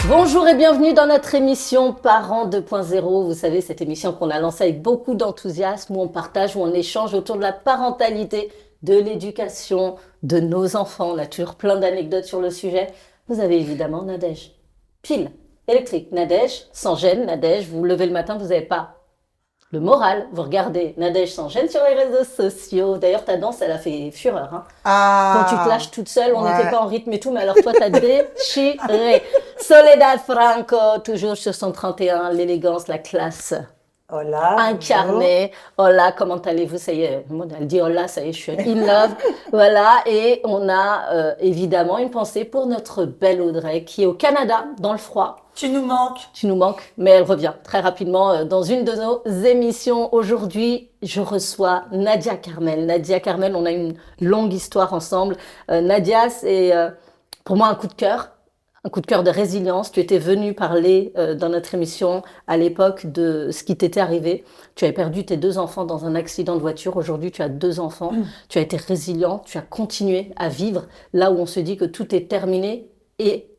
Bonjour et bienvenue dans notre émission Parents 2.0. Vous savez, cette émission qu'on a lancée avec beaucoup d'enthousiasme, où on partage, où on échange autour de la parentalité, de l'éducation de nos enfants. On a toujours plein d'anecdotes sur le sujet. Vous avez évidemment Nadège. Pile électrique. Nadège, sans gêne. Nadège, vous vous levez le matin, vous n'avez pas le moral. Vous regardez Nadège sans gêne sur les réseaux sociaux. D'ailleurs, ta danse, elle a fait fureur. Hein. Quand tu te lâches toute seule, on n'était pas en rythme et tout, mais alors toi, t'as déchiré. Soledad Franco, toujours sur son 31, l'élégance, la classe. Hola. Incarnée. Hola, comment allez-vous? Ça y est, elle dit hola, ça y est, je suis in love. Voilà, et on a évidemment une pensée pour notre belle Audrey qui est au Canada, dans le froid. Tu nous manques. Tu nous manques, mais elle revient très rapidement dans une de nos émissions. Aujourd'hui, je reçois Nadia Carmel. Nadia Carmel, on a une longue histoire ensemble. Nadia, c'est pour moi un coup de cœur. Un coup de cœur de résilience. Tu étais venue parler dans notre émission à l'époque de ce qui t'était arrivé. Tu avais perdu tes 2 enfants dans un accident de voiture. Aujourd'hui, tu as 2 enfants. Tu as été résilient. Tu as continué à vivre là où on se dit que tout est terminé. Et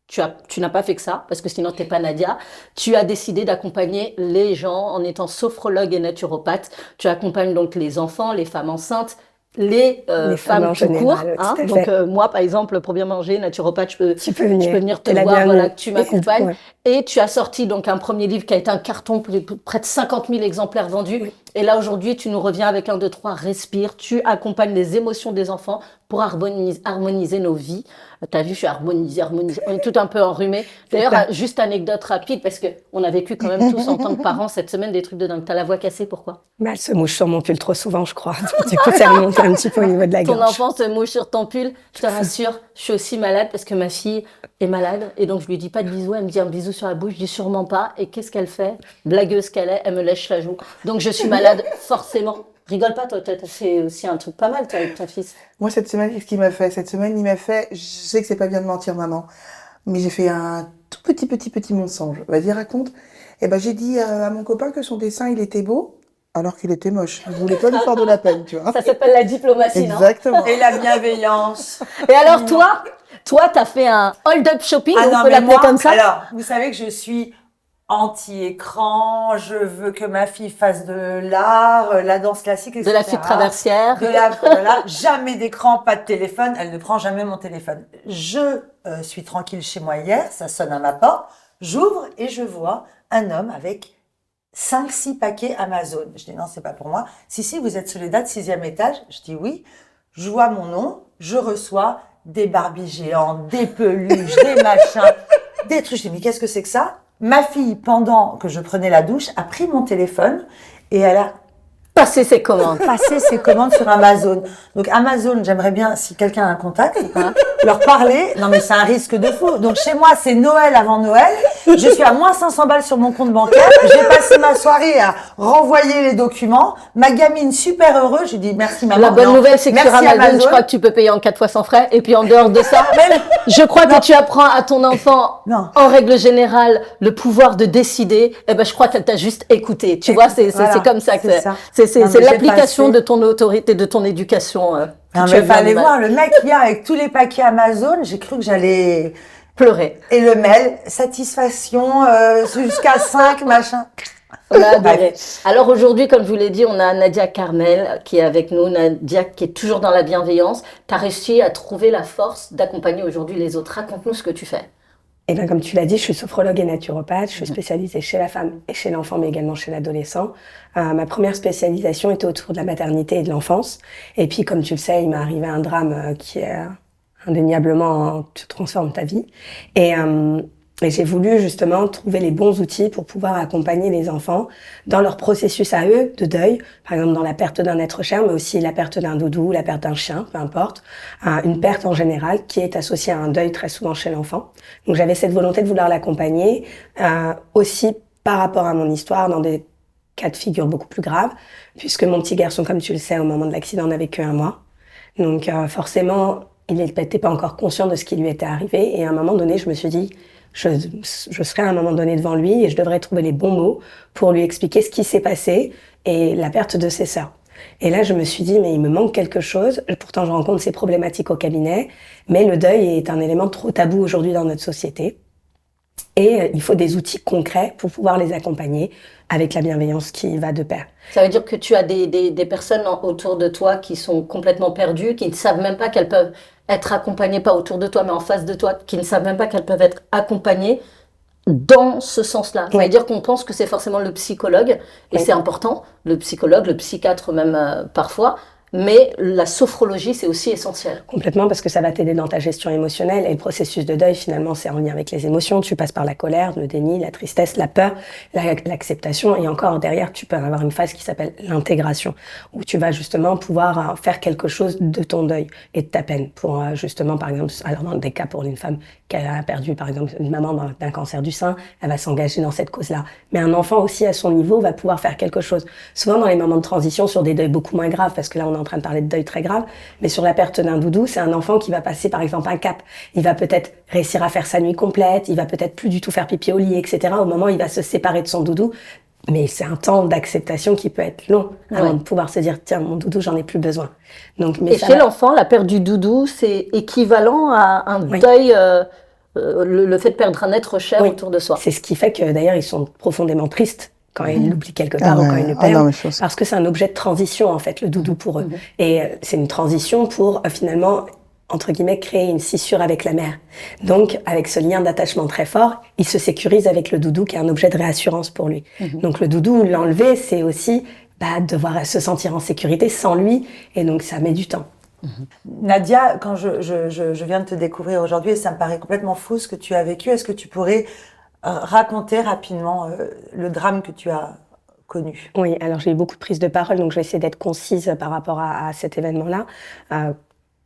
tu n'as pas fait que ça, parce que sinon, tu n'es pas Nadia. Tu as décidé d'accompagner les gens en étant sophrologue et naturopathe. Tu accompagnes donc les enfants, les femmes enceintes, les femmes tout court. Hein. Donc moi, par exemple, pour bien manger, naturopathe, je peux venir te voir, voilà, que tu m'accompagnes. Ouais. Et tu as sorti donc un premier livre qui a été un carton, près de 50 000 exemplaires vendus. Oui. Et là, aujourd'hui, tu nous reviens avec 1, 2, 3, respire. Tu accompagnes les émotions des enfants pour harmoniser nos vies. T'as vu, je suis harmonisée. On est tout un peu enrhumés. D'ailleurs, juste anecdote rapide, parce qu'on a vécu quand même tous en tant que parents cette semaine des trucs de dingue. T'as la voix cassée, pourquoi? Elle se mouche sur mon pull trop souvent, je crois. Du coup, ça remonte un petit peu au niveau de la gorge. Ton enfant se mouche sur ton pull. Je te rassure, je suis aussi malade parce que ma fille est malade. Et donc, je lui dis pas de bisous. Elle me dit un bisou sur la bouche. Je dis sûrement pas. Et qu'est-ce qu'elle fait? Blagueuse qu'elle est, elle me lèche la joue. Donc, je suis malade, forcément. Rigole pas, toi, t'as fait aussi un truc pas mal, toi, avec ton fils. Moi, cette semaine, qu'est-ce qu'il m'a fait? Cette semaine, il m'a fait, je sais que c'est pas bien de mentir, maman, mais j'ai fait un tout petit mensonge. Vas-y, raconte. Eh ben, j'ai dit à mon copain que son dessin, il était beau, alors qu'il était moche. Je voulais pas lui faire de la peine, tu vois. Ça s'appelle la diplomatie, non? Exactement. Et la bienveillance. Et alors, toi, t'as fait un hold-up shopping, on peut l'appeler comme ça? Alors, vous savez que je suis anti-écran, je veux que ma fille fasse de l'art, la danse classique, etc. De la flûte traversière. Voilà, jamais d'écran, pas de téléphone, elle ne prend jamais mon téléphone. Je suis tranquille chez moi hier, ça sonne à ma porte, j'ouvre et je vois un homme avec 5-6 paquets Amazon. Je dis non, c'est pas pour moi. Si, vous êtes Soledad, 6e étage. Je dis oui. Je vois mon nom, je reçois des Barbies géantes, des peluches, des machins, des trucs. Je dis mais qu'est-ce que c'est que ça? Ma fille, pendant que je prenais la douche, a pris mon téléphone et elle a passé ses commandes sur Amazon. Donc Amazon, j'aimerais bien, si quelqu'un a un contact, leur parler. Non mais c'est un risque de fou. Donc chez moi, c'est Noël avant Noël. Je suis à moins 500 balles sur mon compte bancaire. J'ai passé ma soirée à renvoyer les documents. Ma gamine super heureuse. Je lui dis merci maman. La bonne nouvelle, c'est que sur Amazon, je crois que tu peux payer en 4 fois sans frais. Et puis en dehors de ça, je crois que tu apprends à ton enfant, en règle générale, le pouvoir de décider. Eh ben, je crois qu'elle t'a juste écouté. Tu vois, c'est comme ça que c'est l'application de ton autorité, de ton éducation. Non, mais fallait voir le mec hier avec tous les paquets Amazon. J'ai cru que j'allais pleurer. Et le mail, satisfaction jusqu'à 5, machin. On a adoré. Alors aujourd'hui, comme je vous l'ai dit, on a Nadia Carmel qui est avec nous. Nadia qui est toujours dans la bienveillance. Tu as réussi à trouver la force d'accompagner aujourd'hui les autres. Raconte-nous ce que tu fais. Et bien, comme tu l'as dit, je suis sophrologue et naturopathe. Je suis spécialisée chez la femme et chez l'enfant, mais également chez l'adolescent. Ma première spécialisation était autour de la maternité et de l'enfance. Et puis, comme tu le sais, il m'est arrivé un drame qui est indéniablement te transforme ta vie. Et j'ai voulu justement trouver les bons outils pour pouvoir accompagner les enfants dans leur processus à eux de deuil, par exemple dans la perte d'un être cher, mais aussi la perte d'un doudou, la perte d'un chien, peu importe, une perte en général qui est associée à un deuil très souvent chez l'enfant. Donc j'avais cette volonté de vouloir l'accompagner, aussi par rapport à mon histoire dans des cas de figure beaucoup plus graves, puisque mon petit garçon, comme tu le sais, au moment de l'accident n'avait qu'1 mois. Donc forcément, il n'était pas encore conscient de ce qui lui était arrivé, et à un moment donné, je me suis dit, je serai à un moment donné devant lui et je devrais trouver les bons mots pour lui expliquer ce qui s'est passé et la perte de ses sœurs. Et là, je me suis dit, mais il me manque quelque chose. Pourtant, je rencontre ces problématiques au cabinet, mais le deuil est un élément trop tabou aujourd'hui dans notre société. Et il faut des outils concrets pour pouvoir les accompagner avec la bienveillance qui va de pair. Ça veut dire que tu as des personnes autour de toi qui sont complètement perdues, qui ne savent même pas qu'elles peuvent être accompagnées, pas autour de toi, mais en face de toi, qui ne savent même pas qu'elles peuvent être accompagnées dans ce sens-là. Ça veut dire qu'on pense que c'est forcément le psychologue, et c'est important, le psychologue, le psychiatre même parfois, mais la sophrologie, c'est aussi essentiel. Complètement, parce que ça va t'aider dans ta gestion émotionnelle. Et le processus de deuil, finalement, c'est en lien avec les émotions. Tu passes par la colère, le déni, la tristesse, la peur, l'acceptation. Et encore derrière, tu peux avoir une phase qui s'appelle l'intégration, où tu vas justement pouvoir faire quelque chose de ton deuil et de ta peine. Pour justement, par exemple, alors dans des cas pour une femme qui a perdu, par exemple, une maman d'un cancer du sein, elle va s'engager dans cette cause-là. Mais un enfant aussi, à son niveau, va pouvoir faire quelque chose. Souvent, dans les moments de transition, sur des deuils beaucoup moins graves, parce que là, on est en train de parler de deuil très grave, mais sur la perte d'un doudou, c'est un enfant qui va passer par exemple un cap. Il va peut-être réussir à faire sa nuit complète, il va peut-être plus du tout faire pipi au lit, etc. Au moment où il va se séparer de son doudou. Mais c'est un temps d'acceptation qui peut être long avant de pouvoir se dire tiens, mon doudou, j'en ai plus besoin. Donc, mais et chez l'enfant, la perte du doudou, c'est équivalent à un deuil, le fait de perdre un être cher autour de soi. C'est ce qui fait que d'ailleurs ils sont profondément tristes quand ils l'oublient quelque part ou quand ils le perdent, parce que c'est un objet de transition en fait, le doudou pour eux. Et c'est une transition pour finalement, entre guillemets, créer une scissure avec la mère. Donc avec ce lien d'attachement très fort, il se sécurise avec le doudou qui est un objet de réassurance pour lui. Donc le doudou, l'enlever, c'est aussi devoir se sentir en sécurité sans lui, et donc ça met du temps. Nadia, quand je viens de te découvrir aujourd'hui et ça me paraît complètement fou ce que tu as vécu, est-ce que tu pourrais raconter rapidement le drame que tu as connu? Oui, alors j'ai eu beaucoup de prises de parole, donc je vais essayer d'être concise par rapport à cet événement-là.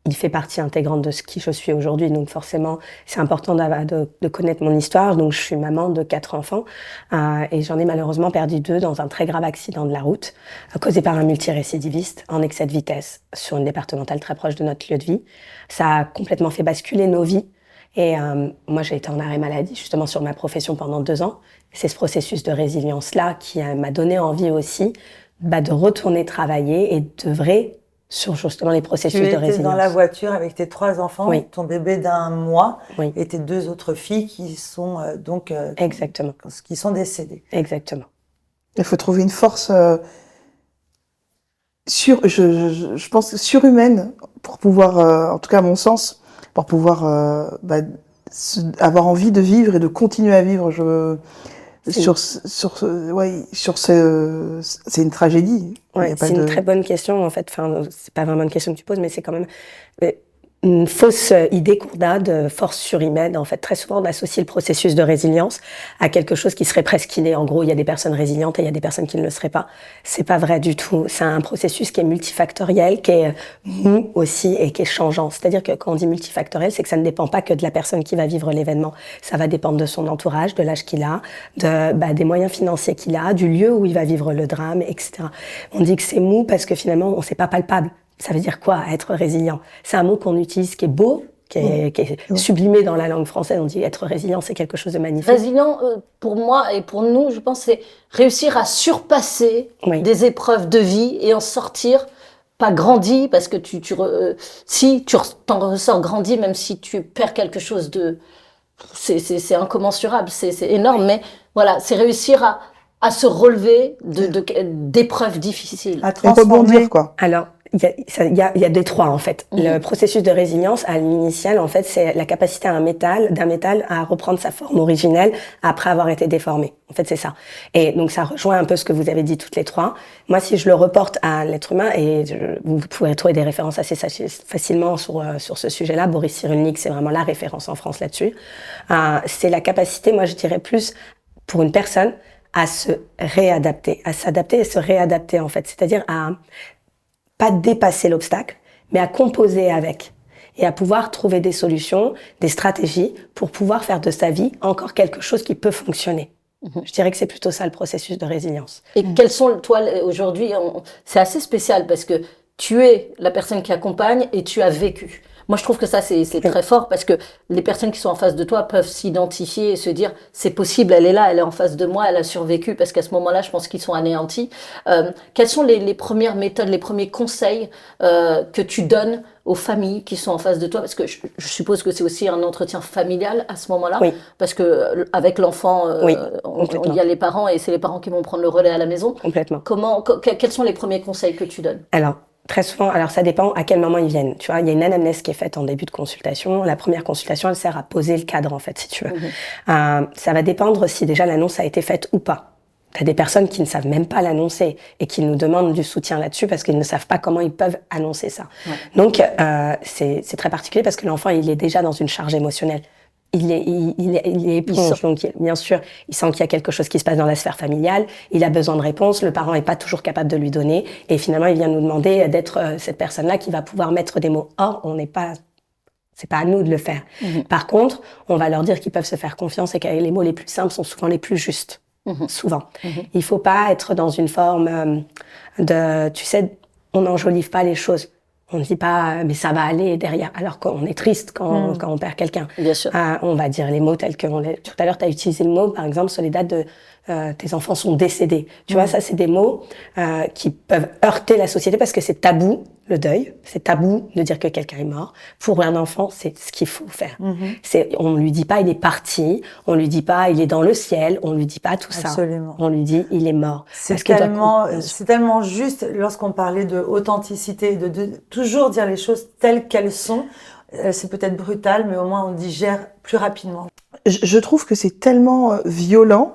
Il fait partie intégrante de ce qui je suis aujourd'hui, donc forcément c'est important de connaître mon histoire. Donc je suis maman de 4 enfants et j'en ai malheureusement perdu 2 dans un très grave accident de la route causé par un multirécidiviste en excès de vitesse sur une départementale très proche de notre lieu de vie. Ça a complètement fait basculer nos vies. Et moi, j'ai été en arrêt maladie, justement, sur ma profession pendant 2 ans. C'est ce processus de résilience-là qui m'a donné envie aussi de retourner travailler et d'œuvrer sur justement les processus de résilience. Tu étais dans la voiture avec tes 3 enfants, ton bébé d'1 mois et tes 2 autres filles qui sont Exactement. Qui sont décédées. Exactement. Il faut trouver une force je pense surhumaine pour pouvoir, en tout cas à mon sens, pour pouvoir avoir envie de vivre et de continuer à vivre. C'est une tragédie. C'est une très bonne question en fait. Enfin, c'est pas vraiment une question que tu poses, mais c'est quand même une fausse idée qu'on a de force surhumaine. En fait, très souvent, on associe le processus de résilience à quelque chose qui serait presque inné. En gros, il y a des personnes résilientes et il y a des personnes qui ne le seraient pas. C'est pas vrai du tout. C'est un processus qui est multifactoriel, qui est mou aussi et qui est changeant. C'est-à-dire que quand on dit multifactoriel, c'est que ça ne dépend pas que de la personne qui va vivre l'événement. Ça va dépendre de son entourage, de l'âge qu'il a, des moyens financiers qu'il a, du lieu où il va vivre le drame, etc. On dit que c'est mou parce que finalement, c'est pas palpable. Ça veut dire quoi, être résilient? C'est un mot qu'on utilise qui est beau, qui est sublimé dans la langue française. On dit être résilient, c'est quelque chose de magnifique. Résilient, pour moi et pour nous, je pense, c'est réussir à surpasser des épreuves de vie et en sortir, pas grandi, parce que si tu t'en ressors grandi, même si tu perds quelque chose c'est incommensurable, c'est énorme, mais voilà, c'est réussir à se relever d'épreuves difficiles. À rebondir, quoi. Alors, il y a des 3 en fait. Le processus de résilience à l'initial, en fait, c'est la capacité d'un métal à reprendre sa forme originelle après avoir été déformé. En fait, c'est ça. Et donc, ça rejoint un peu ce que vous avez dit toutes les 3. Moi, si je le reporte à l'être humain, et vous pouvez trouver des références assez facilement sur ce sujet-là. Boris Cyrulnik, c'est vraiment la référence en France là-dessus. C'est la capacité, moi, je dirais plus pour une personne à se réadapter, à s'adapter et se réadapter en fait. C'est-à-dire à pas dépasser l'obstacle, mais à composer avec et à pouvoir trouver des solutions, des stratégies pour pouvoir faire de sa vie encore quelque chose qui peut fonctionner. Je dirais que c'est plutôt ça le processus de résilience. Et quels sont, toi, aujourd'hui, c'est assez spécial parce que tu es la personne qui accompagne et tu as vécu. Moi, je trouve que ça, c'est très fort parce que les personnes qui sont en face de toi peuvent s'identifier et se dire, c'est possible, elle est là, elle est en face de moi, elle a survécu, parce qu'à ce moment-là, je pense qu'ils sont anéantis. Quelles sont les premières méthodes, les premiers conseils que tu donnes aux familles qui sont en face de toi? Parce que je suppose que c'est aussi un entretien familial à ce moment-là, Oui. parce que avec l'enfant, Oui, il y a les parents et c'est les parents qui vont prendre le relais à la maison. Complètement. Quels sont les premiers conseils que tu donnes? Alors, très souvent, ça dépend à quel moment ils viennent. Tu vois, il y a une anamnèse qui est faite en début de consultation. La première consultation, elle sert à poser le cadre, en fait, si tu veux. Ça va dépendre si déjà l'annonce a été faite ou pas. T'as des personnes qui ne savent même pas l'annoncer et qui nous demandent du soutien là-dessus parce qu'ils ne savent pas comment ils peuvent annoncer ça. Ouais. Donc, c'est très particulier parce que l'enfant, il est déjà dans une charge émotionnelle. Il est éponge, donc bien sûr, il sent qu'il y a quelque chose qui se passe dans la sphère familiale, il a besoin de réponses, le parent n'est pas toujours capable de lui donner, et finalement, il vient nous demander d'être cette personne-là qui va pouvoir mettre des mots. Or, c'est pas à nous de le faire. Par contre, on va leur dire qu'ils peuvent se faire confiance et que les mots les plus simples sont souvent les plus justes. Souvent. Il faut pas être dans une forme tu sais, on n'enjolive pas les choses. On ne dit pas, mais ça va aller derrière, alors qu'on est triste quand on perd quelqu'un. Bien sûr. On va dire les mots tels que tout à l'heure, tu as utilisé le mot, par exemple, Soledad, tes enfants sont décédés. Tu vois, ça, c'est des mots qui peuvent heurter la société parce que c'est tabou, le deuil. C'est tabou de dire que quelqu'un est mort. Pour un enfant, c'est ce qu'il faut faire. On lui dit pas, il est parti. On lui dit pas, il est dans le ciel. On lui dit pas tout ça. Absolument. On lui dit, il est mort. C'est tellement juste lorsqu'on parlait de authenticité, de toujours dire les choses telles qu'elles sont. C'est peut-être brutal, mais au moins on digère plus rapidement. Je trouve que c'est tellement violent.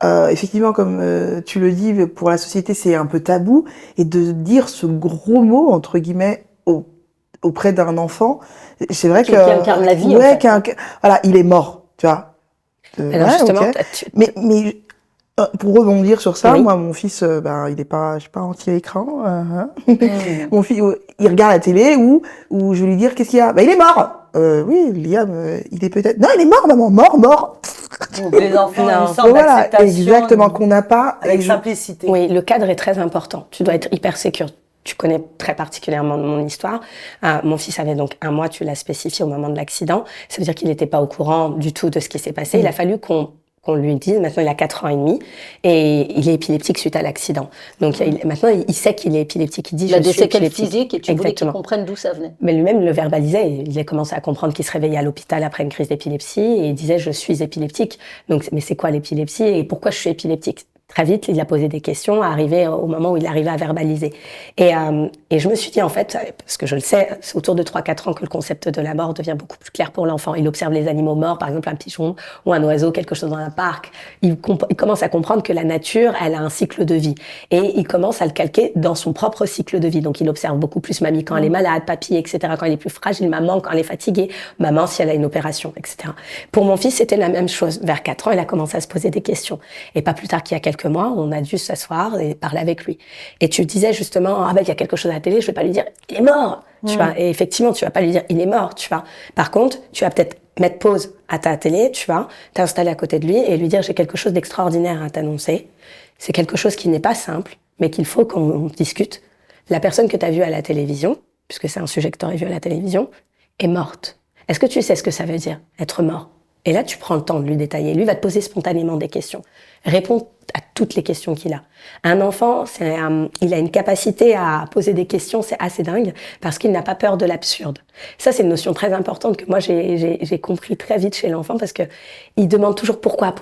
Effectivement, comme tu le dis, pour la société, c'est un peu tabou. Et de dire ce gros mot, entre guillemets, auprès d'un enfant, c'est vrai qui incarne la vie, ouais, en fait. voilà, il est mort, tu vois. Alors justement, okay. Mais pour rebondir sur ça, oui. moi, mon fils, il est pas, je sais pas, anti-écran. Mon fils, il regarde la télé où je vais lui dire qu'est-ce qu'il y a. Il est mort. Oui, Liam, il est peut-être. Non, il est mort, maman, mort. Donc les enfants ont une sorte Voilà, d'acceptation. exactement, qu'on n'a pas. Avec simplicité. Oui, le cadre est très important. Tu dois être hyper sécure. Tu connais très particulièrement mon histoire. Mon fils avait donc 1 mois, tu l'as spécifié au moment de l'accident. Ça veut dire qu'il n'était pas au courant du tout de ce qui s'est passé. Il a fallu qu'on lui dise, maintenant il a 4 ans et demi, et il est épileptique suite à l'accident. Donc maintenant il sait qu'il est épileptique. Il dit, il a des séquelles épileptique. physiques et tu voulais qu'il comprenne d'où ça venait. Mais lui-même le verbalisait. Il a commencé à comprendre qu'il se réveillait à l'hôpital après une crise d'épilepsie et il disait, je suis épileptique. Donc, mais c'est quoi l'épilepsie et pourquoi je suis épileptique? Très vite, il a posé des questions, arrivé au moment où il arrivait à verbaliser. Et je me suis dit, en fait, parce que je le sais, c'est autour de 3-4 ans que le concept de la mort devient beaucoup plus clair pour l'enfant. Il observe les animaux morts, par exemple un pigeon ou un oiseau, quelque chose dans un parc. Il commence à comprendre que la nature, elle a un cycle de vie. Et il commence à le calquer dans son propre cycle de vie. Donc, il observe beaucoup plus mamie quand elle est malade, papy, etc. quand elle est plus fragile, maman quand elle est fatiguée, maman si elle a une opération, etc. Pour mon fils, c'était la même chose. Vers 4 ans, il a commencé à se poser des questions. Et pas plus tard qu'il y a quelques mois, on a dû s'asseoir et parler avec lui. Et tu disais justement, il y a quelque chose à la télé, je vais pas lui dire, il est mort, tu vois. Et effectivement, tu vas pas lui dire, il est mort, tu vois. Par contre, tu vas peut-être mettre pause à ta télé, tu vois, t'installer à côté de lui et lui dire, j'ai quelque chose d'extraordinaire à t'annoncer. C'est quelque chose qui n'est pas simple, mais qu'il faut qu'on discute. La personne que tu as vue à la télévision, puisque c'est un sujet que tu aurais vu à la télévision, est morte. Est-ce que tu sais ce que ça veut dire, être mort? Et là, tu prends le temps de lui détailler. Lui va te poser spontanément des questions. Réponds à toutes les questions qu'il a. Un enfant, il a une capacité à poser des questions, c'est assez dingue, parce qu'il n'a pas peur de l'absurde. Ça, c'est une notion très importante que moi, j'ai compris très vite chez l'enfant, parce que il demande toujours pourquoi.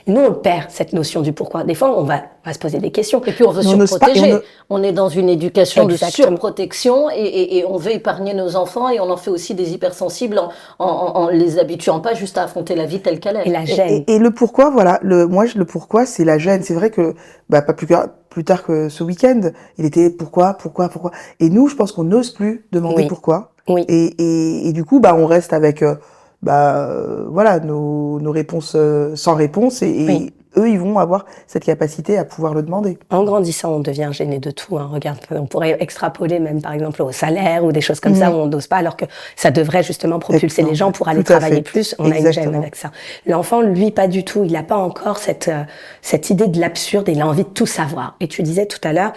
Et nous, on perd cette notion du pourquoi. Des fois, on va se poser des questions. Et puis, on veut surprotéger. On est dans une éducation de surprotection et on veut épargner nos enfants et on en fait aussi des hypersensibles en les habituant pas juste à affronter la vie telle qu'elle est. Et la gêne. Et le pourquoi, voilà, le pourquoi, c'est la gêne. C'est vrai que, pas plus tard que ce week-end, il était pourquoi. Et nous, je pense qu'on n'ose plus demander pourquoi. Oui. Et du coup, on reste avec, voilà, nos réponses sans réponse et eux, ils vont avoir cette capacité à pouvoir le demander. En grandissant, on devient gêné de tout. Regarde, on pourrait extrapoler même, par exemple, au salaire ou des choses comme ça où on n'ose pas, alors que ça devrait justement propulser les gens pour aller travailler plus. On a une gêne avec ça. L'enfant, lui, pas du tout. Il n'a pas encore cette idée de l'absurde et il a envie de tout savoir. Et tu disais tout à l'heure,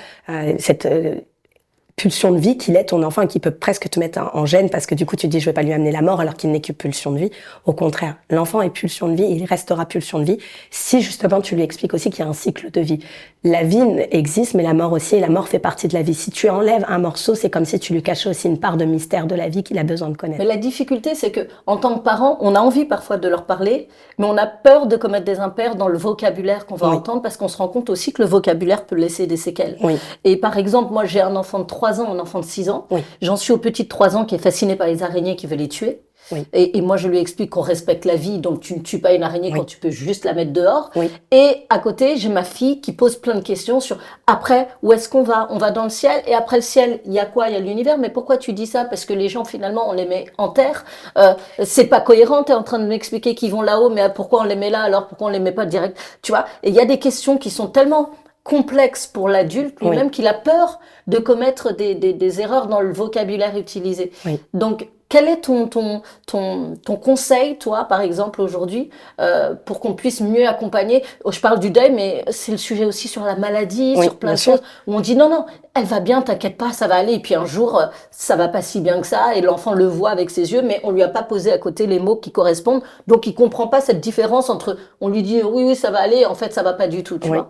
pulsion de vie qu'il est ton enfant et qui peut presque te mettre en gêne parce que du coup tu te dis je vais pas lui amener la mort alors qu'il n'est que pulsion de vie. Au contraire, l'enfant est pulsion de vie et il restera pulsion de vie si justement tu lui expliques aussi qu'il y a un cycle de vie. La vie existe mais la mort aussi, et la mort fait partie de la vie. Si tu enlèves un morceau, c'est comme si tu lui cachais aussi une part de mystère de la vie qu'il a besoin de connaître. Mais la difficulté, c'est que en tant que parent, on a envie parfois de leur parler, mais on a peur de commettre des impairs dans le vocabulaire qu'on va entendre parce qu'on se rend compte aussi que le vocabulaire peut laisser des séquelles. Oui. Et par exemple, moi j'ai un enfant de 3 ans, un enfant de 6 ans. Oui. J'en suis au petit de 3 ans qui est fasciné par les araignées qui veut les tuer. Oui. Et moi, je lui explique qu'on respecte la vie, donc tu ne tues pas une araignée quand tu peux juste la mettre dehors. Oui. Et à côté, j'ai ma fille qui pose plein de questions sur après, où est-ce qu'on va? On va dans le ciel, et après le ciel, il y a quoi? Il y a l'univers. Mais pourquoi tu dis ça? Parce que les gens, finalement, on les met en terre. C'est pas cohérent, t'es en train de m'expliquer qu'ils vont là-haut, mais pourquoi on les met là alors? Pourquoi on les met pas direct? Tu vois? Et il y a des questions qui sont tellement complexe pour l'adulte lui-même qu'il a peur de commettre des erreurs dans le vocabulaire utilisé. Oui. Donc, quel est ton conseil, toi, par exemple, aujourd'hui, pour qu'on puisse mieux accompagner? Je parle du deuil, mais c'est le sujet aussi sur la maladie, sur plein de choses, où on dit non, elle va bien, t'inquiète pas, ça va aller. Et puis un jour, ça va pas si bien que ça, et l'enfant le voit avec ses yeux, mais on lui a pas posé à côté les mots qui correspondent, donc il comprend pas cette différence entre, on lui dit oui, ça va aller, en fait, ça va pas du tout, tu vois.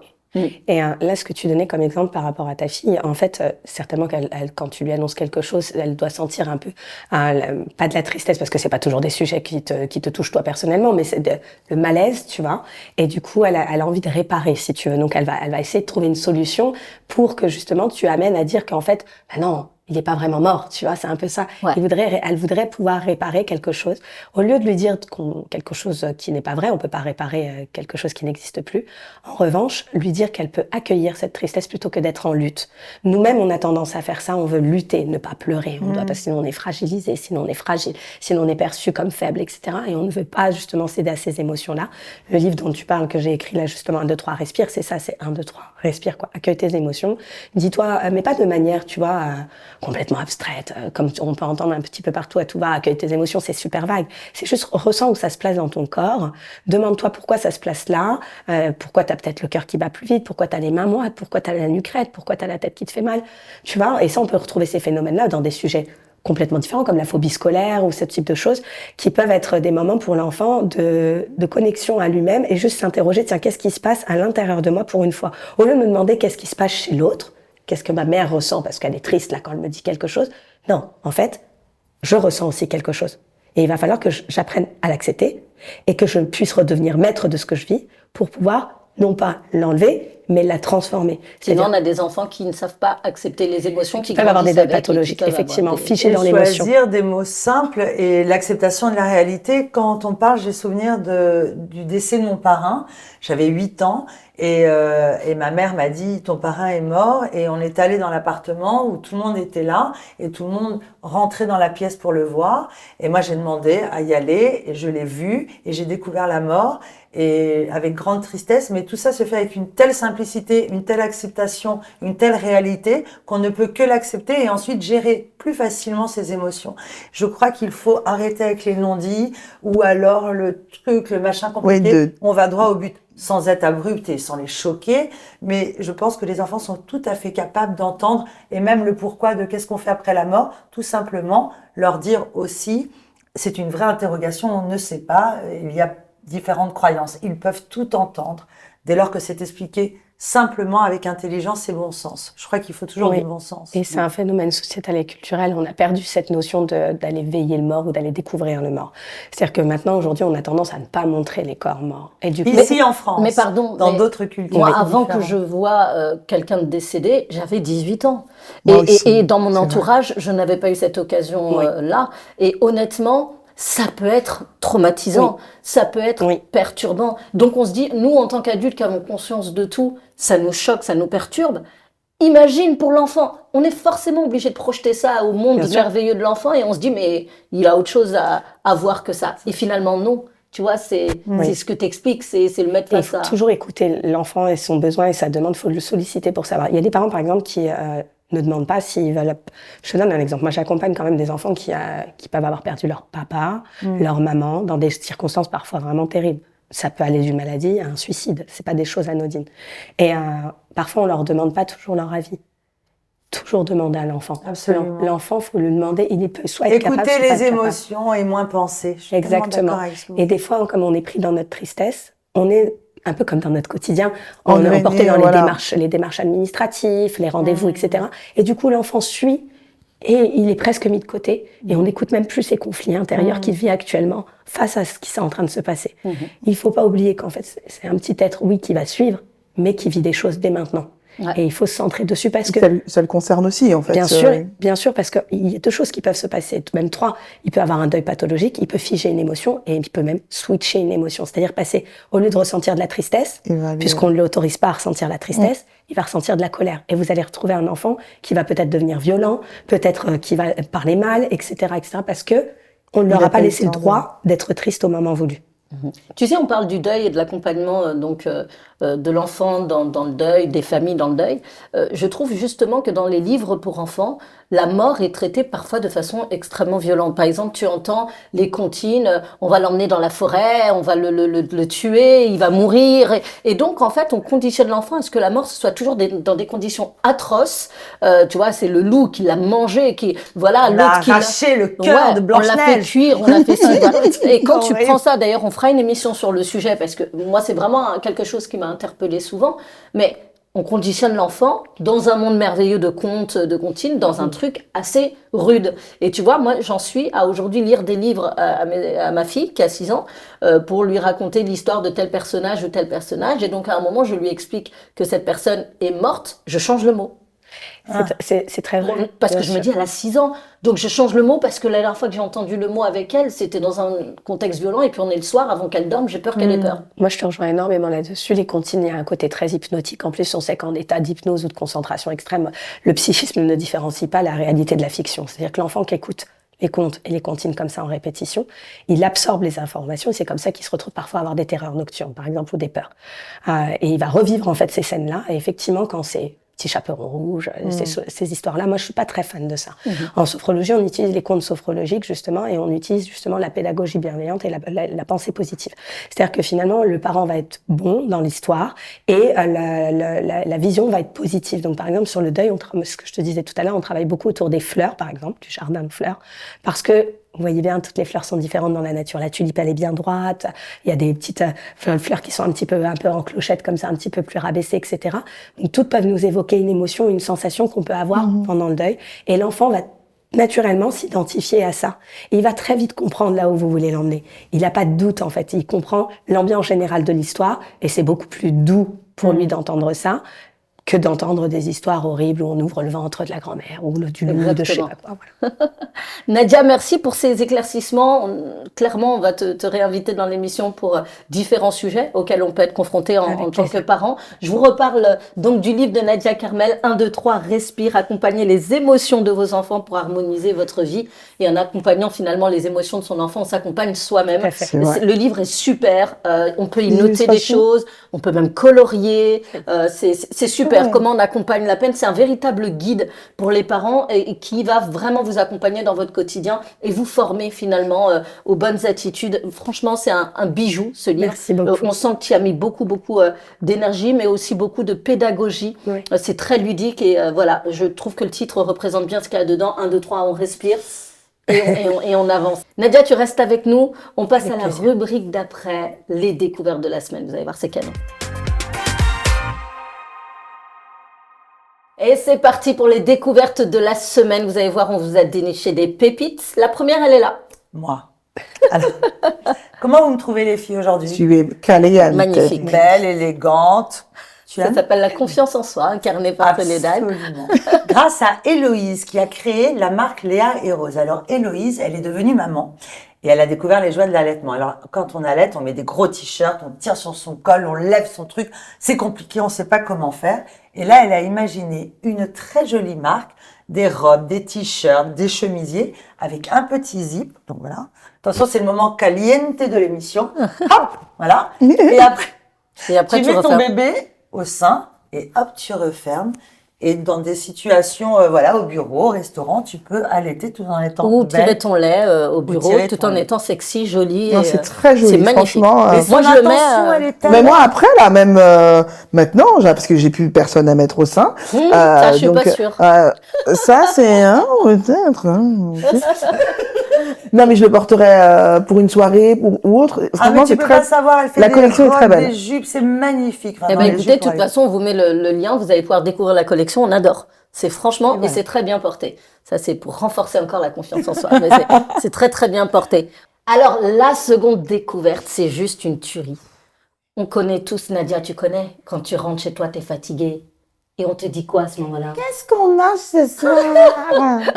Et là, ce que tu donnais comme exemple par rapport à ta fille, en fait, certainement quand tu lui annonces quelque chose, elle doit sentir un peu, pas de la tristesse, parce que c'est pas toujours des sujets qui te touchent toi personnellement, mais c'est le malaise, tu vois. Et du coup, elle a envie de réparer, si tu veux. Donc, elle va essayer de trouver une solution pour que justement tu amènes à dire qu'en fait, bah non, il n'est pas vraiment mort, tu vois, c'est un peu ça. Ouais. Elle voudrait pouvoir réparer quelque chose. Au lieu de lui dire quelque chose qui n'est pas vrai, on peut pas réparer quelque chose qui n'existe plus. En revanche, lui dire qu'elle peut accueillir cette tristesse plutôt que d'être en lutte. Nous-mêmes, on a tendance à faire ça, on veut lutter, ne pas pleurer. On doit, parce que sinon on est fragilisé, sinon on est fragile, sinon on est perçu comme faible, etc. Et on ne veut pas justement céder à ces émotions-là. Le livre dont tu parles, que j'ai écrit là justement, 1, 2, 3, respire, c'est ça, c'est 1, 2, 3, respire, quoi. Accueille tes émotions. Dis-toi, mais pas de manière, tu vois, complètement abstraite, comme on peut entendre un petit peu partout à tout va, accueille tes émotions, c'est super vague. C'est juste, ressens où ça se place dans ton corps, demande-toi pourquoi ça se place là, pourquoi t'as peut-être le cœur qui bat plus vite, pourquoi t'as les mains moites, pourquoi t'as la nuque raide, pourquoi t'as la tête qui te fait mal, tu vois. Et ça, on peut retrouver ces phénomènes-là dans des sujets complètement différents, comme la phobie scolaire ou ce type de choses, qui peuvent être des moments pour l'enfant de connexion à lui-même et juste s'interroger, tiens, qu'est-ce qui se passe à l'intérieur de moi pour une fois? Au lieu de me demander qu'est-ce qui se passe chez l'autre, qu'est-ce que ma mère ressent parce qu'elle est triste là quand elle me dit quelque chose? Non, en fait, je ressens aussi quelque chose. Et il va falloir que j'apprenne à l'accepter et que je puisse redevenir maître de ce que je vis pour pouvoir non pas l'enlever, mais la transformer. Sinon, on a des enfants qui ne savent pas accepter les émotions, qui peuvent avoir des grandissent deuils pathologiques, avec, effectivement, fichés Et dans l'émotion. choisir des mots simples et l'acceptation de la réalité. Quand on parle, j'ai souvenir du décès de mon parrain. J'avais 8 ans et ma mère m'a dit ton parrain est mort, et on est allé dans l'appartement où tout le monde était là et tout le monde rentrait dans la pièce pour le voir. Et moi, j'ai demandé à y aller et je l'ai vu et j'ai découvert la mort, et avec grande tristesse. Mais tout ça se fait avec une telle simplicité, une telle acceptation, une telle réalité qu'on ne peut que l'accepter et ensuite gérer plus facilement ses émotions. Je crois qu'il faut arrêter avec les non-dits ou alors le truc, le machin compliqué. On va droit au but, sans être abrupt et sans les choquer. Mais je pense que les enfants sont tout à fait capables d'entendre, et même le pourquoi de qu'est-ce qu'on fait après la mort. Tout simplement leur dire aussi, c'est une vraie interrogation, on ne sait pas, il y a différentes croyances. Ils peuvent tout entendre dès lors que c'est expliqué simplement avec intelligence et bon sens. Je crois qu'il faut toujours du bon sens. Et c'est un phénomène sociétal et culturel. On a perdu cette notion d'aller veiller le mort ou d'aller découvrir le mort. C'est-à-dire que maintenant, aujourd'hui, on a tendance à ne pas montrer les corps morts. Et du coup, ici en France, mais pardon, dans d'autres cultures. Moi, avant que je voie quelqu'un de décédé, j'avais 18 ans. Et dans mon entourage, je n'avais pas eu cette occasion-là. Et honnêtement, ça peut être traumatisant, ça peut être perturbant. Donc on se dit, nous en tant qu'adultes qui avons conscience de tout, ça nous choque, ça nous perturbe. Imagine pour l'enfant, on est forcément obligé de projeter ça au monde merveilleux de l'enfant, et on se dit mais il a autre chose à voir que ça. Et finalement non. Tu vois, c'est ce que t'expliques, c'est le mettre face à... Il faut toujours écouter l'enfant et son besoin et sa demande, il faut le solliciter pour savoir. Il y a des parents par exemple qui ne demandent pas s'ils veulent... Je te donne un exemple. Moi, j'accompagne quand même des enfants qui peuvent avoir perdu leur papa, leur maman, dans des circonstances parfois vraiment terribles. Ça peut aller d'une maladie à un suicide. C'est pas des choses anodines. Et parfois, on leur demande pas toujours leur avis. toujours demander à l'enfant. Absolument. L'enfant, faut lui demander, il peut soit être capable, Écouter soit pas les être capable. émotions et moins penser. Je suis tellement Exactement. d'accord avec ce que vous Et dites. des fois, comme on est pris dans notre tristesse, on est un peu comme dans notre quotidien, on est Engrainé, emporté dans voilà. les démarches administratives, les rendez-vous, etc. Et du coup, l'enfant suit et il est presque mis de côté. Et on n'écoute même plus ses conflits intérieurs qu'il vit actuellement face à ce qui est en train de se passer. Il faut pas oublier qu'en fait, c'est un petit être, oui, qui va suivre, mais qui vit des choses dès maintenant. Ouais. Et il faut se centrer dessus parce que Ça le concerne aussi, en fait. Bien sûr, parce qu'il y a deux choses qui peuvent se passer, même trois. Il peut avoir un deuil pathologique, il peut figer une émotion et il peut même switcher une émotion. C'est-à-dire passer, au lieu de ressentir de la tristesse, puisqu'on ne l'autorise pas à ressentir la tristesse, il va ressentir de la colère. Et vous allez retrouver un enfant qui va peut-être devenir violent, peut-être qui va parler mal, etc., parce que on ne leur a pas laissé le droit d'être triste au moment voulu. Tu sais, on parle du deuil et de l'accompagnement de l'enfant dans le deuil, des familles dans le deuil. Je trouve justement que dans les livres pour enfants, la mort est traitée parfois de façon extrêmement violente. Par exemple, tu entends les comptines, on va l'emmener dans la forêt, on va le tuer, il va mourir. Et donc, en fait, on conditionne l'enfant à ce que la mort soit toujours dans des conditions atroces. Tu vois, c'est le loup qui l'a mangé, voilà, l'autre qui l'a arraché le cœur de on l'a fait Blanche-Neige. cuire, on l'a fait ci. Voilà. Et quand tu Horrible. prends ça, d'ailleurs, on fera une émission sur le sujet parce que moi, c'est vraiment quelque chose qui m'a interpellée souvent. Mais on conditionne l'enfant dans un monde merveilleux de contes, de comptines, dans un truc assez rude. Et tu vois, moi, j'en suis à aujourd'hui lire des livres à ma fille qui a 6 ans pour lui raconter l'histoire de tel personnage ou tel personnage. Et donc, à un moment, je lui explique que cette personne est morte. Je change le mot. C'est très vrai. Parce que Bien je me sûr. dis, elle a 6 ans. Donc, je change le mot parce que la dernière fois que j'ai entendu le mot avec elle, c'était dans un contexte violent. Et puis, on est le soir, avant qu'elle dorme, j'ai peur qu'elle ait peur. Moi, je te rejoins énormément là-dessus. Les comptines, il y a un côté très hypnotique. En plus, on sait qu'en état d'hypnose ou de concentration extrême, le psychisme ne différencie pas la réalité de la fiction. C'est-à-dire que l'enfant qui écoute les contes et les comptines comme ça en répétition, il absorbe les informations et c'est comme ça qu'il se retrouve parfois à avoir des terreurs nocturnes, par exemple, ou des peurs. Et il va revivre en fait ces scènes-là. Et effectivement, quand c'est Petit Chaperon Rouge, ces histoires-là. Moi, je suis pas très fan de ça. En sophrologie, on utilise les contes sophrologiques, justement, et on utilise justement la pédagogie bienveillante et la pensée positive. C'est-à-dire que finalement, le parent va être bon dans l'histoire et la vision va être positive. Donc, par exemple, sur le deuil, ce que je te disais tout à l'heure, on travaille beaucoup autour des fleurs, par exemple, du jardin de fleurs, parce que vous voyez bien, toutes les fleurs sont différentes dans la nature. La tulipe, elle est bien droite. Il y a des petites fleurs qui sont un peu en clochette, comme ça, un petit peu plus rabaissées, etc. Donc, toutes peuvent nous évoquer une émotion, une sensation qu'on peut avoir pendant le deuil. Et l'enfant va naturellement s'identifier à ça. Et il va très vite comprendre là où vous voulez l'emmener. Il n'a pas de doute, en fait. Il comprend l'ambiance générale de l'histoire. Et c'est beaucoup plus doux pour lui d'entendre ça que d'entendre des histoires horribles où on ouvre le ventre de la grand-mère ou du loup de je sais pas quoi. Voilà. Nadia, merci pour ces éclaircissements. Clairement, on va te réinviter dans l'émission pour différents sujets auxquels on peut être confronté en tant que parent. Je vous reparle donc du livre de Nadia Carmel, 1, 2, 3, respire, accompagner les émotions de vos enfants pour harmoniser votre vie. Et en accompagnant finalement les émotions de son enfant, on s'accompagne soi-même. Le livre est super. On peut y noter des choses. On peut même colorier. C'est super. Comment on accompagne la peine. C'est un véritable guide pour les parents et qui va vraiment vous accompagner dans votre quotidien et vous former finalement aux bonnes attitudes. Franchement, c'est un bijou, ce livre. Merci beaucoup. On sent que tu as mis beaucoup d'énergie, mais aussi beaucoup de pédagogie. Oui. C'est très ludique et voilà, je trouve que le titre représente bien ce qu'il y a dedans. 1, 2, 3, on respire. Et on avance. Nadia, tu restes avec nous. On passe à la rubrique d'après, les découvertes de la semaine. Vous allez voir, c'est canon. Et c'est parti pour les découvertes de la semaine. Vous allez voir, on vous a déniché des pépites. La première, elle est là. Moi. Alors, comment vous me trouvez les filles aujourd'hui? Tu es calée à Magnifique. Belle, élégante. Tu Ça aimes? s'appelle la confiance en soi, incarnée par Toledane. Absolument. Grâce à Héloïse qui a créé la marque Léa et Rose. Alors Héloïse, elle est devenue maman et elle a découvert les joies de l'allaitement. Alors quand on allaite, on met des gros t-shirts, on tire sur son col, on lève son truc. C'est compliqué, on ne sait pas comment faire. Et là, elle a imaginé une très jolie marque, des robes, des t-shirts, des chemisiers avec un petit zip. Donc voilà. Attention, c'est le moment caliente de l'émission. Hop, voilà. Et après Et après, tu mets ton bébé au sein et hop, tu refermes. Et dans des situations, au bureau, au restaurant, tu peux allaiter tout en étant Ou belle. tirer ton lait au bureau tirer tout ton en lait. étant sexy, jolie. Non, et, c'est très joli, c'est magnifique. franchement. Mais Moi, son je le mets, intention, elle est Mais tellement... moi, après, là, même maintenant, parce que j'ai plus personne à mettre au sein. Ça, je suis donc, pas sûre. Ça, c'est peut-être. Non, mais je le porterai pour une soirée ou autre. Ah, mais Franchement, tu c'est peux très. pas savoir, elle fait La des collection est robes, très belle. des jupes, c'est magnifique. Eh Vraiment, ben, les écoutez, jupes de toute pour façon, on vous met le lien, vous allez pouvoir découvrir la collection, on adore. C'est franchement, et voilà. c'est très bien porté. Ça, c'est pour renforcer encore la confiance en soi, mais c'est très très bien porté. Alors, la seconde découverte, c'est juste une tuerie. On connaît tous, Nadia, tu connais, quand tu rentres chez toi, t'es fatiguée, et on te dit quoi à ce moment-là? Qu'est-ce qu'on a ce soir?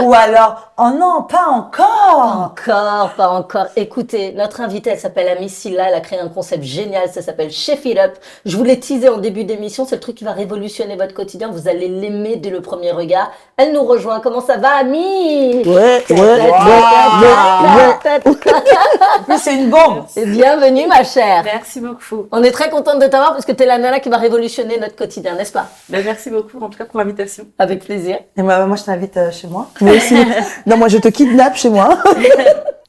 Ou alors, oh non, pas encore. Pas encore. Écoutez, notre invitée, elle s'appelle Amy Silla, elle a créé un concept génial, ça s'appelle Shape It Up. Je vous l'ai teasé en début d'émission, c'est le truc qui va révolutionner votre quotidien, vous allez l'aimer dès le premier regard. Elle nous rejoint, comment ça va, Amy? Ouais. En plus, c'est une bombe. Et bienvenue, ma chère. Merci beaucoup. On est très contente de t'avoir parce que t'es la nana qui va révolutionner notre quotidien, n'est-ce pas? Merci beaucoup, en tout cas, pour l'invitation. Avec plaisir. Et moi, je t'invite chez moi. Moi aussi. Non, moi, je te kidnappe chez moi.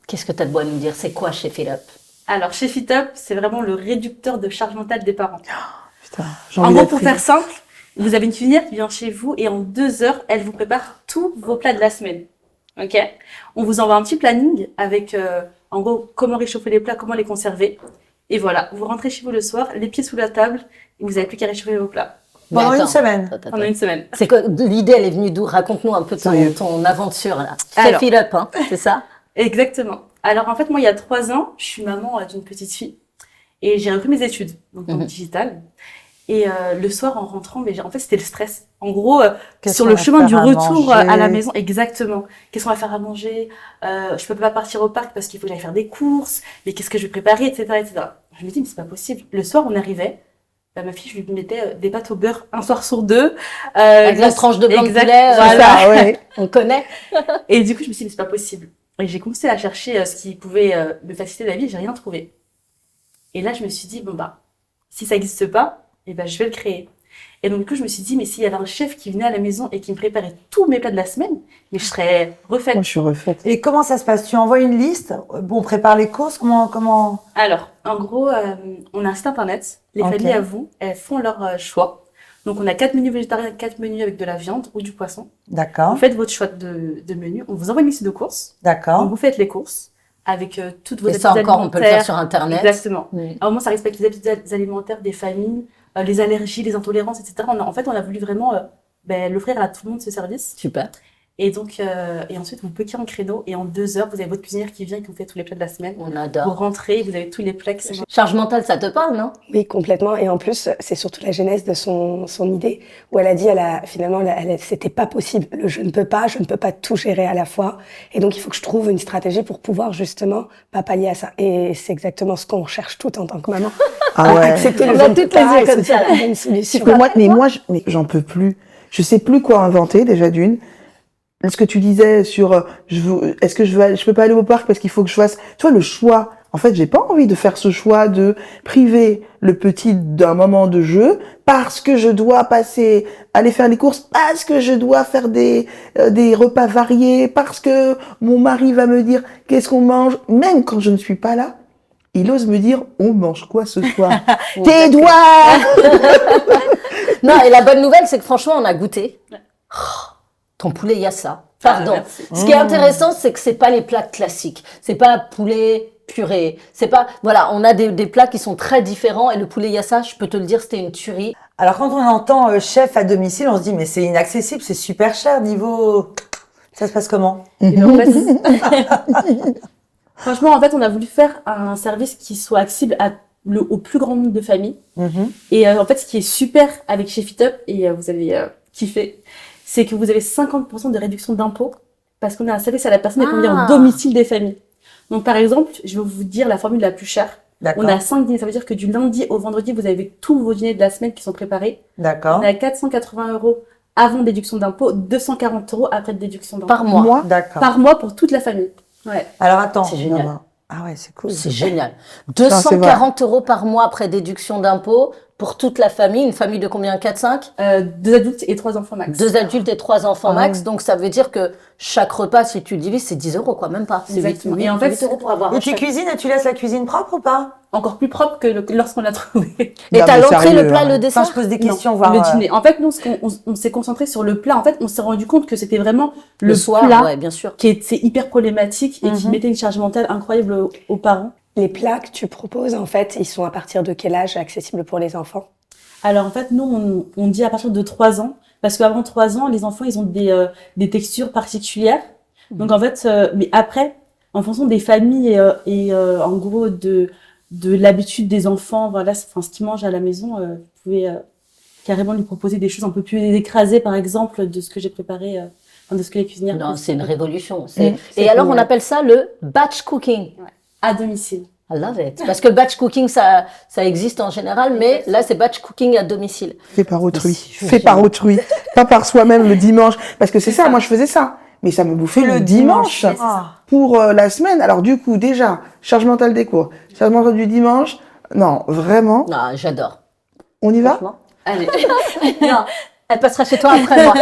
Qu'est-ce que t'as de beau à nous dire? C'est quoi Shape It Up? Alors, chez FitUp, c'est vraiment le réducteur de charge mentale des parents. Putain, j'ai En envie gros, d'être pour prise. faire simple, vous avez une cuisinière qui vient chez vous et en 2 heures, elle vous prépare tous vos plats de la semaine. Ok? On vous envoie un petit planning avec, en gros, comment réchauffer les plats, comment les conserver. Et voilà, vous rentrez chez vous le soir, les pieds sous la table, et vous n'avez plus qu'à réchauffer vos plats Pendant Mais une attends, semaine. pendant une semaine. C'est quoi l'idée? Elle est venue d'où? Raconte-nous un peu Sérieux. ton aventure là. Alors. Shape It Up, hein, c'est ça? Exactement. Alors, en fait, moi, il y a 3 ans, je suis maman d'une petite fille et j'ai repris mes études, donc dans le digital. Et le soir, en rentrant, en fait, c'était le stress. En gros, Qu'est-ce sur qu'on le va chemin faire du à retour à la manger? maison, exactement. Qu'est-ce qu'on va faire à manger? Je peux pas partir au parc parce qu'il faut que j'aille faire des courses. Mais qu'est-ce que je vais préparer, etc., etc. Je me dis, mais c'est pas possible. Le soir, on arrivait. Ma fille, je lui mettais des pâtes au beurre un soir sur 2. Avec la tranche de blanc de exact, poulet, voilà. Ça, ouais. on connaît. Et du coup, je me suis dit, mais c'est pas possible. Et j'ai commencé à chercher ce qui pouvait me faciliter la vie, j'ai rien trouvé. Et là, je me suis dit, bon bah, si ça n'existe pas, eh ben, je vais le créer. Et donc, du coup, je me suis dit, mais s'il y avait un chef qui venait à la maison et qui me préparait tous mes plats de la semaine, mais je serais refaite. Moi, je suis refaite. Et comment ça se passe? Tu envoies une liste? Bon, on prépare les courses? Comment... Alors, en gros, on a un site internet. Les Ok. familles à vous, elles font leur choix. Donc, on a 4 menus végétariens, 4 menus avec de la viande ou du poisson. D'accord. Vous faites votre choix de menu. On vous envoie une liste de courses. Donc, D'accord. vous faites les courses avec toutes vos Et ça habitudes encore, on peut le faire alimentaires. sur Internet. Exactement. Mm. À un moment, ça respecte les habitudes alimentaires des familles, les allergies, les intolérances, etc. En fait, on a voulu vraiment l'offrir à tout le monde ce service. Super. Et donc, et ensuite, vous bloquez un créneau et en 2 heures, vous avez votre cuisinière qui vient et qui vous fait tous les plats de la semaine. On Vous adore. rentrez, vous avez tous les plats qui sont... Charge mentale, ça te parle, non? Oui, complètement. Et en plus, c'est surtout la genèse de son idée, où elle a dit, c'était pas possible. Je ne peux pas tout gérer à la fois. Et donc, il faut que je trouve une stratégie pour pouvoir justement pas pallier à ça. Et c'est exactement ce qu'on cherche toutes en tant que maman. Ah ouais. Accepter On le a je ne peux toutes les pas yeux et comme se dire ça. la bonne solution. Mais j'en peux plus. Je sais plus quoi inventer, déjà d'une. Ce que tu disais sur, je peux pas aller au parc parce qu'il faut que je fasse, tu vois, le choix. En fait, j'ai pas envie de faire ce choix de priver le petit d'un moment de jeu parce que je dois aller faire les courses, parce que je dois faire des repas variés, parce que mon mari va me dire qu'est-ce qu'on mange, même quand je ne suis pas là. Il ose me dire, on mange quoi ce soir? Tes doigts! Non, et la bonne nouvelle, c'est que franchement, on a goûté. Oh, ton poulet yassa. Pardon. merci. Ce qui est intéressant, c'est que c'est pas les plats classiques. C'est pas poulet purée. C'est pas, voilà, on a des plats qui sont très différents et le poulet yassa, je peux te le dire, c'était une tuerie. Alors, quand on entend chef à domicile, on se dit, mais c'est inaccessible, c'est super cher niveau... Ça se passe comment? Et ben, en fait, franchement, en fait, on a voulu faire un service qui soit accessible au plus grand nombre de familles. Et en fait, ce qui est super avec chez FitUp, et vous avez kiffé, c'est que vous avez 50% de réduction d'impôts parce qu'on a un service à la personne et qu'on vient au domicile des familles. Donc, par exemple, je vais vous dire la formule la plus chère. D'accord. On a 5 dîners, ça veut dire que du lundi au vendredi, vous avez tous vos dîners de la semaine qui sont préparés. D'accord. On est à 480 € avant déduction d'impôts, 240 € après déduction d'impôts. Par mois. D'accord. Par mois pour toute la famille. Ouais. Alors, attends. C'est génial. Non, non. Ah ouais, c'est cool. C'est génial. c'est vrai. 240 € par mois après déduction d'impôts pour toute la famille. Une famille de combien? 4-5? 2 adultes et 3 enfants max. 2 adultes et 3 enfants max. ouais. Donc, ça veut dire que chaque repas, si tu le divises, c'est 10 euros, quoi. Même pas. C'est Exactement. 8, Et en fait, 8 euros pour avoir un Et tu chef. cuisines et tu laisses la cuisine propre ou pas? Encore plus propre que lorsqu'on l'a trouvé. Et Non, t'as mais l'entrée, sérieux, le plat, hein. le Enfin, dessert? je pose des questions, Non, voir. le dîner. En fait, nous, on s'est concentré sur le plat. En fait, on s'est rendu compte que c'était vraiment le soir, plat ouais, bien sûr. c'est hyper problématique et qui mettait une charge mentale incroyable aux parents. Les plats que tu proposes, en fait, ils sont à partir de quel âge accessibles pour les enfants? Alors, en fait, nous, on dit à partir de 3 ans. Parce qu'avant 3 ans, les enfants, ils ont des textures particulières. Donc, en fait, mais après, en fonction des familles et en gros, de l'habitude des enfants, voilà, enfin, ce qu'ils mangent à la maison, vous pouvez carrément lui proposer des choses un peu plus écrasées, par exemple, de ce que j'ai préparé, enfin, de ce que les cuisinières Non, font. c'est une révolution. c'est Et alors, on génial. appelle ça le batch cooking. À domicile. I love it. Parce que le batch cooking, ça existe en général, mais là, c'est batch cooking à domicile. Fait par autrui. Mais Fait par autrui. Pas par soi-même le dimanche. Parce que c'est ça, moi je faisais ça. Mais ça me bouffait le dimanche pour la semaine. Alors du coup, déjà, charge mentale des cours, charge mentale du dimanche. Non, vraiment. Non, j'adore. On y va? Franchement. Allez. Non, elle passera chez toi après moi.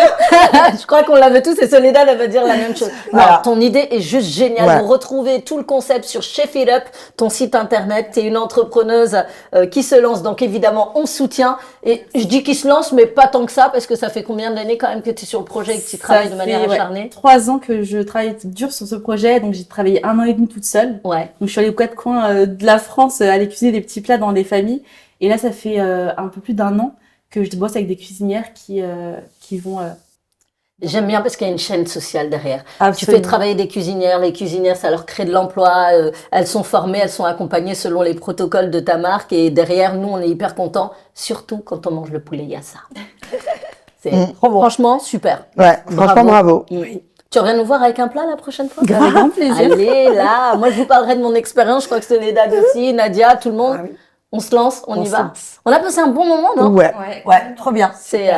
Je crois qu'on l'avait tous et Soledad, elle va dire la même chose. Voilà. Alors, ton idée est juste géniale. Ouais. Vous retrouvez tout le concept sur Chef It Up, ton site internet. Tu es une entrepreneuse qui se lance, donc évidemment, on soutient. Et je dis qu'il se lance, mais pas tant que ça, parce que ça fait combien d'années quand même que tu es sur le projet et que tu travailles de manière acharnée? 3 ans que je travaille dur sur ce projet, donc j'ai travaillé 1 an et demi toute seule. Ouais. Donc je suis allée aux 4 coins de la France aller cuisiner des petits plats dans les familles. Et là, ça fait un peu plus d'1 an que je bosse avec des cuisinières qui vont... J'aime bien parce qu'il y a une chaîne sociale derrière. Tu Absolument. fais travailler des cuisinières, les cuisinières, ça leur crée de l'emploi, elles sont formées, elles sont accompagnées selon les protocoles de ta marque et derrière, nous, on est hyper contents, surtout quand on mange le poulet yassa. C'est franchement super. Ouais, franchement, bravo. Oui. Tu reviens nous voir avec un plat la prochaine fois? Avec grand plaisir. Allez, là, moi je vous parlerai de mon expérience, je crois que Soledad aussi, Nadia, tout le monde. Ah oui. On se lance, on y se va. lance. On a passé un bon moment, non? Ouais. Ouais, trop bien. C'est...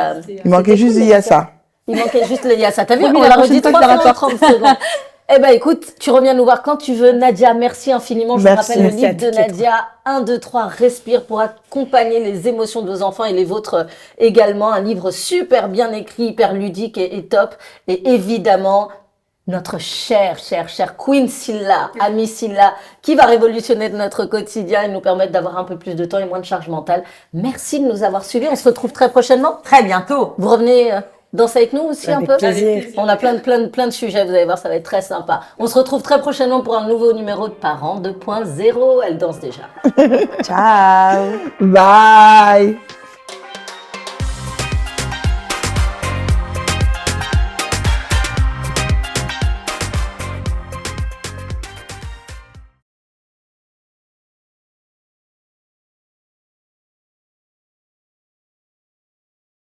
Il manquait juste il y a ça. Il manquait juste le yassa. T'as vu, Promis, on la l'a prochaine redit fois, 3 je la fois en 30 secondes. Eh ben écoute, tu reviens nous voir quand tu veux. Nadia, merci infiniment. Je Merci. vous rappelle le Merci à livre de toutes les Nadia, 1, 2, 3, respire, pour accompagner les émotions de vos enfants et les vôtres également. Un livre super bien écrit, hyper ludique et top. Et évidemment, notre chère Queen Silla, amie Silla, qui va révolutionner notre quotidien et nous permettre d'avoir un peu plus de temps et moins de charge mentale. Merci de nous avoir suivis. On se retrouve très prochainement. Très bientôt. Vous revenez danser avec nous aussi Avec un peu? plaisir. On a plein de sujets, vous allez voir, ça va être très sympa. On se retrouve très prochainement pour un nouveau numéro de Parents 2.0. Elle danse déjà. Ciao. Bye.